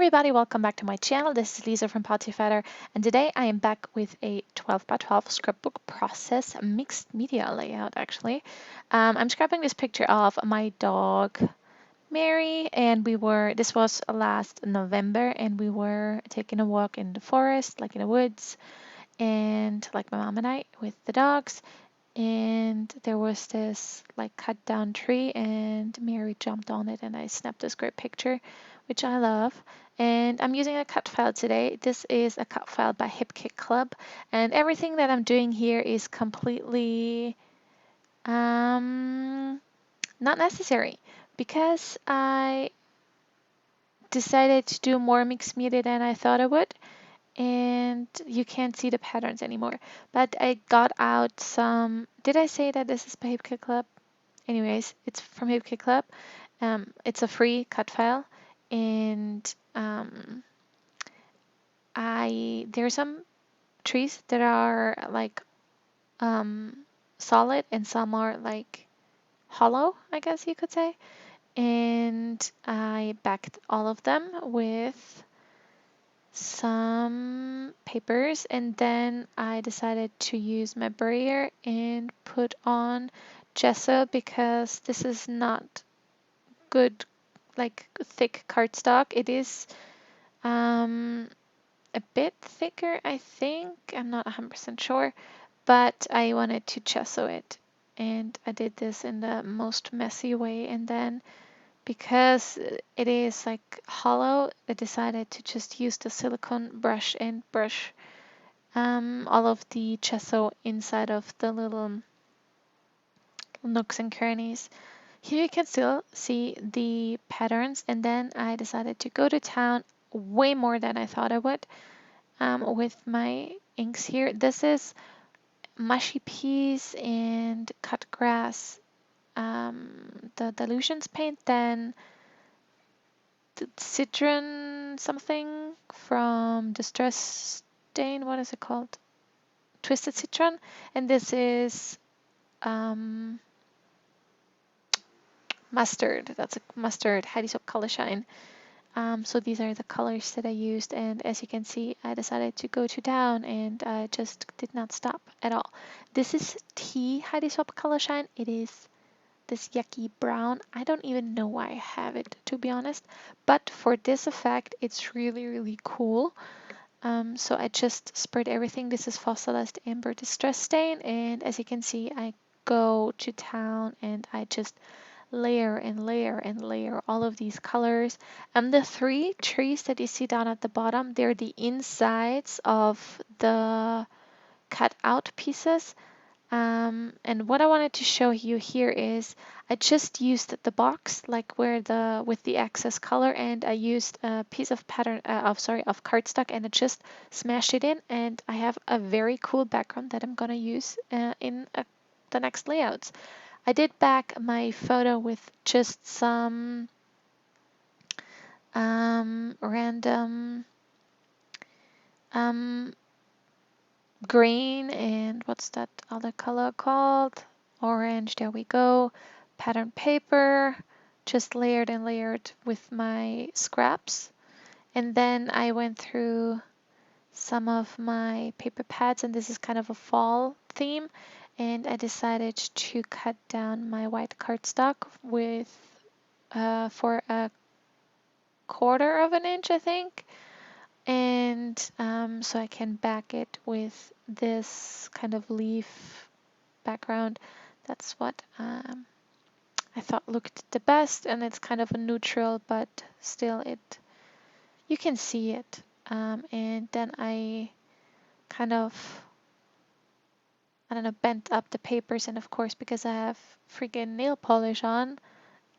everybody, welcome back to my channel. This is Lisa from Potsiefighter, and today I am back with a 12x12 scrapbook process mixed media layout actually. I'm scrapping this picture of my dog Mary, and this was last November, and we were taking a walk in the forest, like in the woods, and like my mom and I with the dogs. And there was this like cut down tree, and Mary jumped on it, and I snapped this great picture, which I love. And I'm using a cut file today. This is a cut file by Hip Kick Club, and everything that I'm doing here is completely not necessary because I decided to do more mixed media than I thought I would, and you can't see the patterns anymore. But I got out some. Did I say that this is by Hip Kick Club? Anyways, it's from Hip Kick Club. It's a free cut file, and there are some trees that are like solid, and some are like hollow, I guess you could say. And I backed all of them with some papers, and then I decided to use my brayer and put on gesso because this is not good, like thick cardstock. It is a bit thicker, I think. I'm not 100% sure, but I wanted to gesso it, and I did this in the most messy way. And then because it is like hollow, I decided to just use the silicone brush and brush all of the gesso inside of the little nooks and crannies. Here you can still see the patterns, and then I decided to go to town way more than I thought I would with my inks here. This is mushy peas and cut grass, the dilutions paint, then the citron something from Distress Stain. What is it called? Twisted Citron. And this is mustard. That's a mustard Heidi Soap Color Shine. So these are the colors that I used, and as you can see, I decided to go to town, and I just did not stop at all. This is tea Heidi Soap Color Shine. It is this yucky brown. I don't even know why I have it, to be honest, but for this effect, it's really, really cool. So I just sprayed everything. This is Fossilized Amber Distress Stain, and as you can see, I go to town and I just layer and layer and layer all of these colors. And the three trees that you see down at the bottom, they're the insides of the cut out pieces. And what I wanted to show you here is I just used the box like with the excess color, and I used a piece of of cardstock, and I just smashed it in, and I have a very cool background that I'm gonna use in the next layouts. I did back my photo with just some random green, and what's that other color called? Orange, there we go. Pattern paper, just layered and layered with my scraps. And then I went through some of my paper pads, and this is kind of a fall theme. And I decided to cut down my white cardstock with for a 1/4 of an inch, I think. And so I can back it with this kind of leaf background. That's what I thought looked the best, and it's kind of a neutral, but still you can see it. And then I kind of, I don't know, bent up the papers, and of course, because I have freaking nail polish on,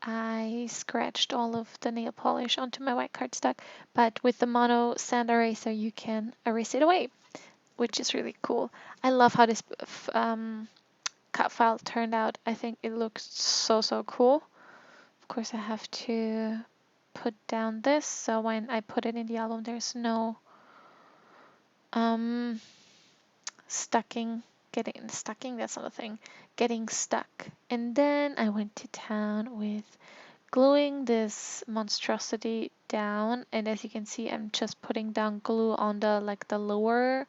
I scratched all of the nail polish onto my white cardstock, but with the mono sand eraser you can erase it away, which is really cool. I love how this cut file turned out. I think it looks so cool. Of course I have to put down this, so when I put it in the album there's no getting stuck. And then I went to town with gluing this monstrosity down, and as you can see, I'm just putting down glue on the lower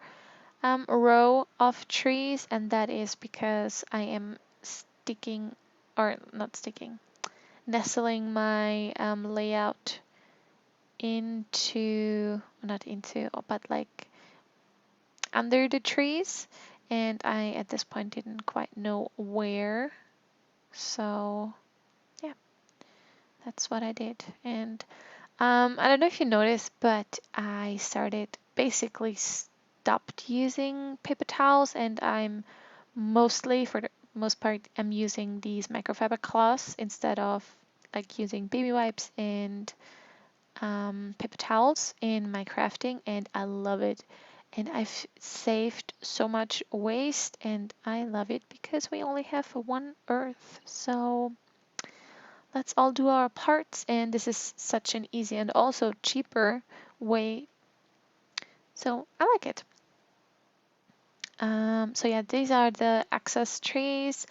row of trees, and that is because I am sticking, or not sticking, nestling my layout into, not into, but like under the trees, and I at this point didn't quite know where, so yeah, that's what I did. And I don't know if you noticed, but I started basically stopped using paper towels, and I'm mostly, for the most part, I'm using these microfiber cloths instead of like using baby wipes and paper towels in my crafting, and I love it. And I've saved so much waste, and I love it because we only have one Earth. So let's all do our parts, and this is such an easy and also cheaper way. So I like it. So yeah, these are the access trees.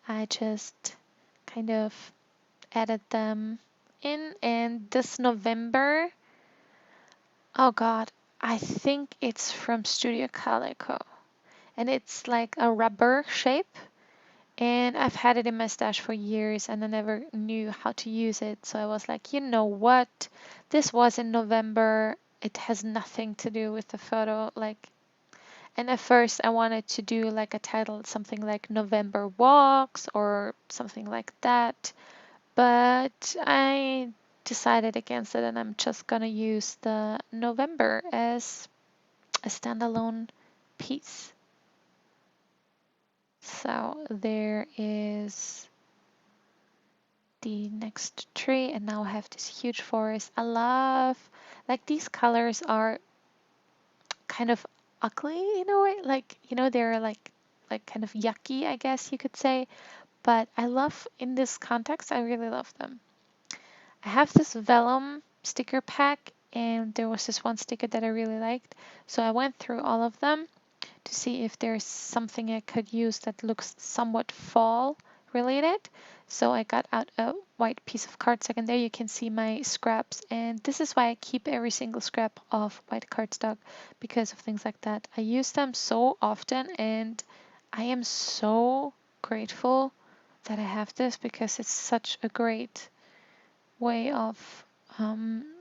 I just kind of added them in, and this November, oh God, I think it's from Studio Calico, and it's like a rubber shape. And I've had it in my stash for years and I never knew how to use it. So I was like, you know what? This was in November. It has nothing to do with the photo. Like, and at first I wanted to do like a title, something like November Walks or something like that. But I decided against it, and I'm just gonna use the November as a standalone piece. So there is the next tree, and now I have this huge forest. I love, like, these colors are kind of ugly in a way, like, you know, they're like kind of yucky, I guess you could say, but I love, in this context, I really love them. I have this vellum sticker pack, and there was this one sticker that I really liked, so I went through all of them to see if there's something I could use that looks somewhat fall related. So I got out a white piece of cardstock, and there you can see my scraps. And this is why I keep every single scrap of white cardstock, because of things like that. I use them so often, and I am so grateful that I have this, because it's such a great way of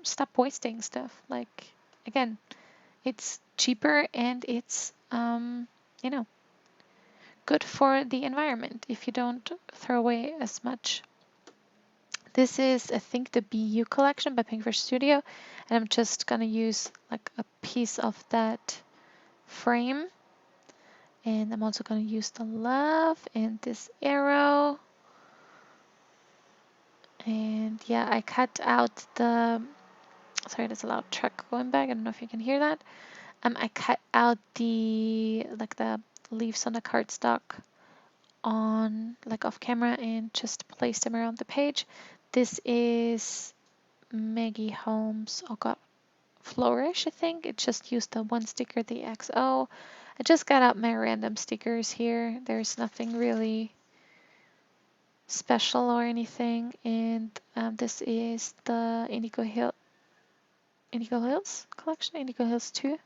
stop wasting stuff. Like, again, it's cheaper, and it's you know, good for the environment if you don't throw away as much. This is, I think, the BU collection by Pinkfish Studio, and I'm just gonna use like a piece of that frame, and I'm also gonna use the love and this arrow. And yeah, I cut out the, sorry, there's a loud truck going by, I don't know if you can hear that. I cut out the, like, the leaves on the cardstock on, like, off camera, and just placed them around the page. This is Maggie Holmes, oh god, Flourish, I think. It just used the one sticker, the XO. I just got out my random stickers here. There's nothing really special or anything. And this is the Indigo Hills collection, Indigo Hills 2.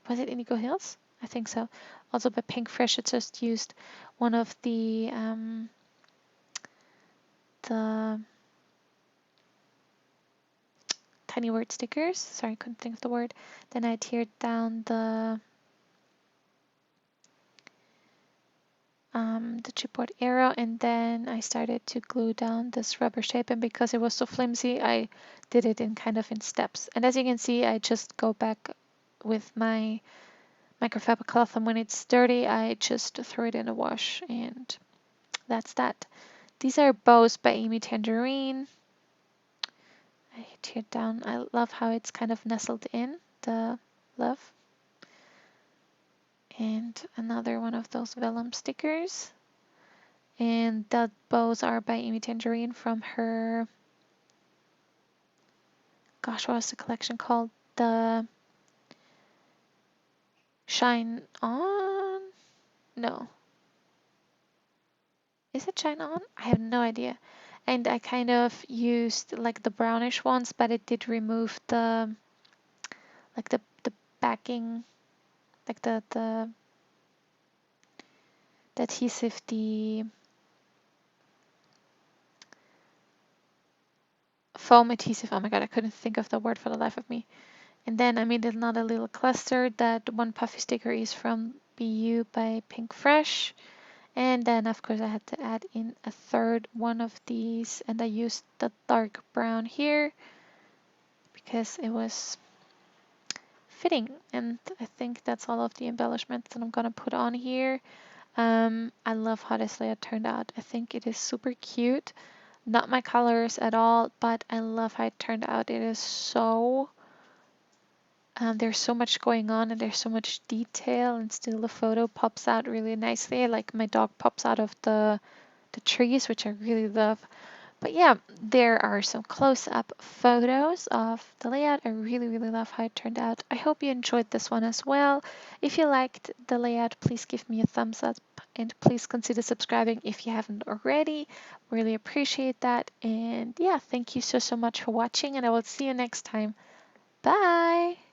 Was it Indigo Hills? I think so. Also by Pinkfish, it just used one of the tiny word stickers. Sorry, I couldn't think of the word. Then I teared down the chipboard arrow, and then I started to glue down this rubber shape, and because it was so flimsy, I did it in kind of in steps. And as you can see, I just go back with my microfiber cloth, and when it's dirty, I just throw it in a wash, and that's that. These are bows by Amy Tangerine. I teared down. I love how it's kind of nestled in the love. And another one of those vellum stickers. And the bows are by Amy Tangerine from her, gosh, what was the collection called? The Shine On? No. Is it Shine On? I have no idea. And I kind of used like the brownish ones, but it did remove the like the backing, like the adhesive, the foam adhesive. Oh my god, I couldn't think of the word for the life of me. And then I made another little cluster. That one puffy sticker is from BU by Pink Fresh. And then of course I had to add in a third one of these, and I used the dark brown here because it was fitting. And I think that's all of the embellishments that I'm gonna put on here. I love how this layout turned out. I think it is super cute. Not my colors at all, but I love how it turned out. It is so, there's so much going on and there's so much detail, and still the photo pops out really nicely. Like my dog pops out of the trees, which I really love. But yeah, there are some close-up photos of the layout. I really, really love how it turned out. I hope you enjoyed this one as well. If you liked the layout, please give me a thumbs up and please consider subscribing if you haven't already. Really appreciate that. And yeah, thank you so much for watching, and I will see you next time. Bye!